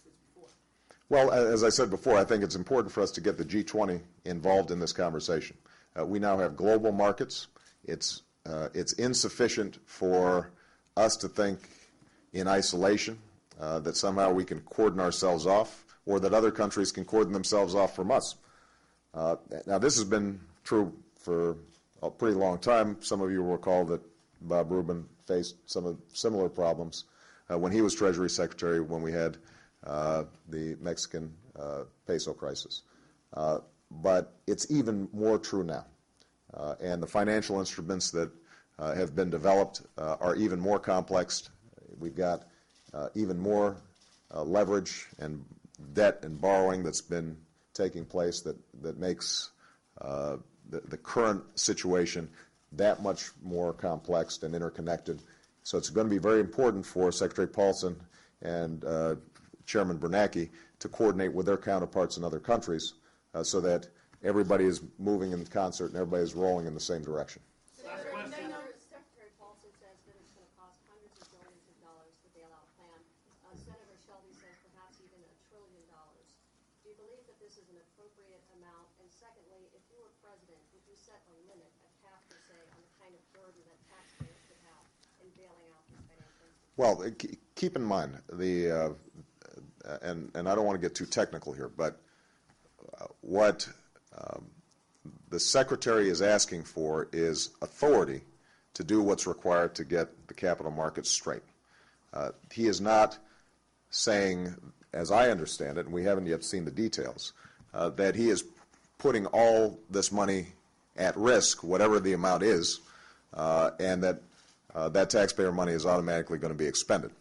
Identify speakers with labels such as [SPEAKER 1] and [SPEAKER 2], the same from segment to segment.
[SPEAKER 1] this before.
[SPEAKER 2] Well, as I said before, I think it's important for us to get the G20 involved in this conversation. We now have global markets. It's insufficient for us to think in isolation that somehow we can cordon ourselves off, or that other countries can cordon themselves off from us. Now, this has been true for a pretty long time. Some of you will recall that Bob Rubin faced some of similar problems when he was Treasury Secretary, when we had the Mexican peso crisis. But it's even more true now. And the financial instruments that have been developed are even more complex. We've got even more leverage and debt and borrowing that's been taking place that makes the current situation that much more complex and interconnected. So it's going to be very important for Secretary Paulson and Chairman Bernanke to coordinate with their counterparts in other countries so that everybody is moving in concert and everybody is rolling in the same direction.
[SPEAKER 3] Secretary Paulson says that it's going to cost hundreds of billions of dollars, the bailout plan. Senator Shelby says perhaps even $1 trillion. Do you believe that this is an appropriate amount? And secondly, if you were president, would you set a limit, a cap per se, on the kind of burden that taxpayers could have in bailing out these financial institutions?
[SPEAKER 2] Well, keep in mind, and I don't want to get too technical here, but what the Secretary is asking for is authority to do what's required to get the capital markets straight. He is not saying, as I understand it, and we haven't yet seen the details, that he is putting all this money at risk, whatever the amount is, and that that taxpayer money is automatically going to be expended.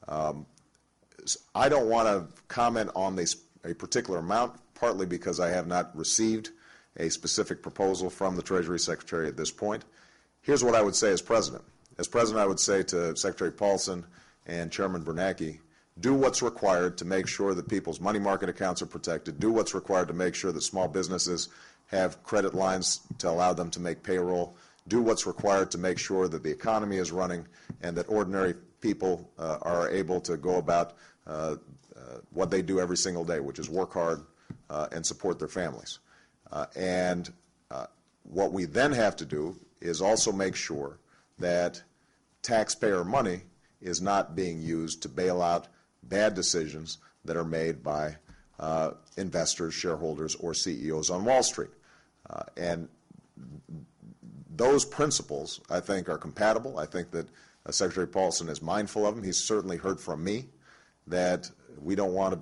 [SPEAKER 2] I don't want to comment on a particular amount, partly because I have not received a specific proposal from the Treasury Secretary at this point. Here's what I would say as President. As President, I would say to Secretary Paulson and Chairman Bernanke, do what's required to make sure that people's money market accounts are protected. Do what's required to make sure that small businesses have credit lines to allow them to make payroll. Do what's required to make sure that the economy is running and that ordinary people are able to go about what they do every single day, which is work hard and support their families. And what we then have to do is also make sure that taxpayer money is not being used to bail out bad decisions that are made by investors, shareholders, or CEOs on Wall Street. And those principles, I think, are compatible. I think that Secretary Paulson is mindful of them. He's certainly heard from me that we don't want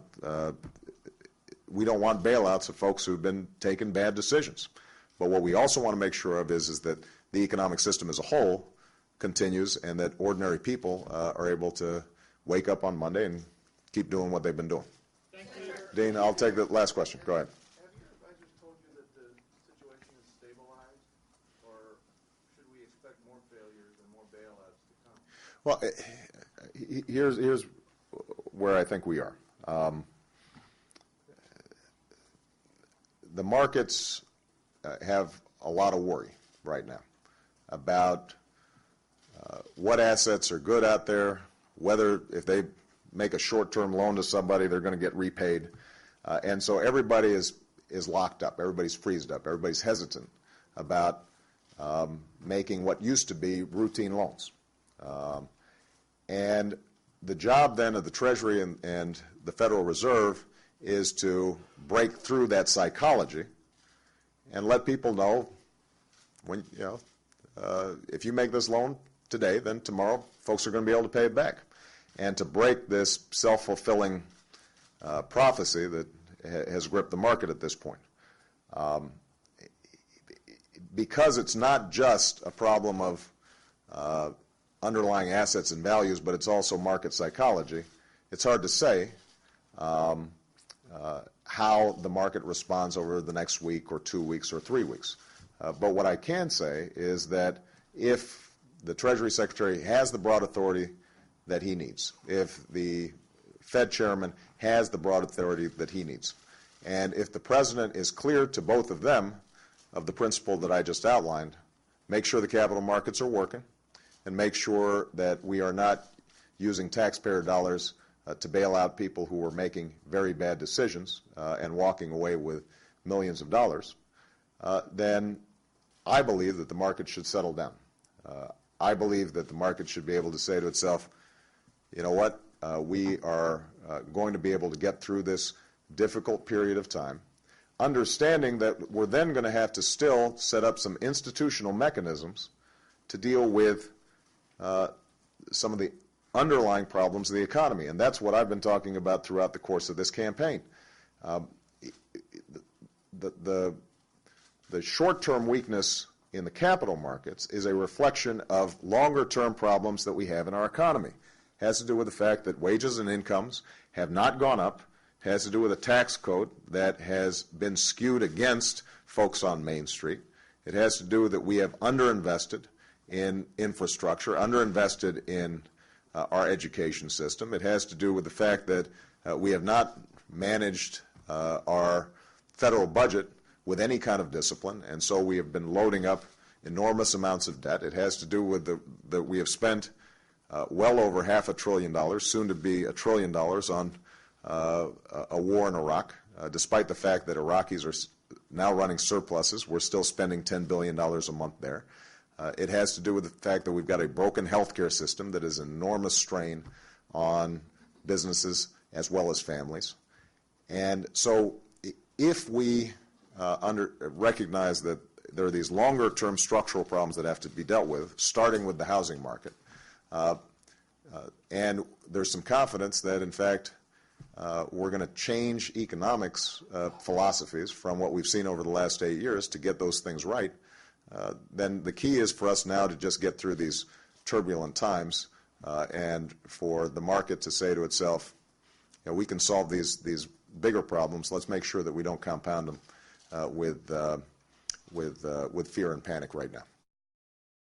[SPEAKER 2] bailouts of folks who've been taking bad decisions. But what we also want to make sure of is that the economic system as a whole continues and that ordinary people are able to wake up on Monday and keep doing what they've been doing.
[SPEAKER 1] Thank you.
[SPEAKER 2] Dean, I'll take the last question. Go ahead.
[SPEAKER 4] Have your advisors told you that the situation is stabilized, or should we expect more failures and more bailouts to come?
[SPEAKER 2] Well, here's where I think we are. The markets have a lot of worry right now about what assets are good out there, whether if they make a short-term loan to somebody, they're going to get repaid. And so everybody is locked up. Everybody's freezed up. Everybody's hesitant about making what used to be routine loans. And the job then of the Treasury and the Federal Reserve is to break through that psychology and let people know when, if you make this loan today, then tomorrow folks are going to be able to pay it back. And to break this self-fulfilling prophecy that has gripped the market at this point. Because it's not just a problem of underlying assets and values, but it's also market psychology, it's hard to say how the market responds over the next week or 2 weeks or 3 weeks. But what I can say is that if the Treasury Secretary has the broad authority that he needs, if the Fed Chairman has the broad authority that he needs, and if the President is clear to both of them of the principle that I just outlined, make sure the capital markets are working, and make sure that we are not using taxpayer dollars to bail out people who were making very bad decisions and walking away with millions of dollars, then I believe that the market should settle down. I believe that the market should be able to say to itself, you know what, we are going to be able to get through this difficult period of time, understanding that we're then going to have to still set up some institutional mechanisms to deal with some of the underlying problems of the economy. And that's what I've been talking about throughout the course of this campaign. The short-term weakness in the capital markets is a reflection of longer-term problems that we have in our economy. It has to do with the fact that wages and incomes have not gone up. It has to do with a tax code that has been skewed against folks on Main Street. It has to do with that we have underinvested in infrastructure, underinvested in our education system. It has to do with the fact that we have not managed our federal budget with any kind of discipline, and so we have been loading up enormous amounts of debt. It has to do with that we have spent well over $500 billion, soon to be $1 trillion, on a war in Iraq. Despite the fact that Iraqis are now running surpluses, we're still spending $10 billion a month there. It has to do with the fact that we've got a broken healthcare system that is an enormous strain on businesses as well as families. And so if we recognize that there are these longer-term structural problems that have to be dealt with, starting with the housing market, and there's some confidence that, in fact, we're going to change economics philosophies from what we've seen over the last 8 years to get those things right, then the key is for us now to just get through these turbulent times and for the market to say to itself, you know, we can solve these bigger problems. Let's make sure that we don't compound them with fear and panic right now.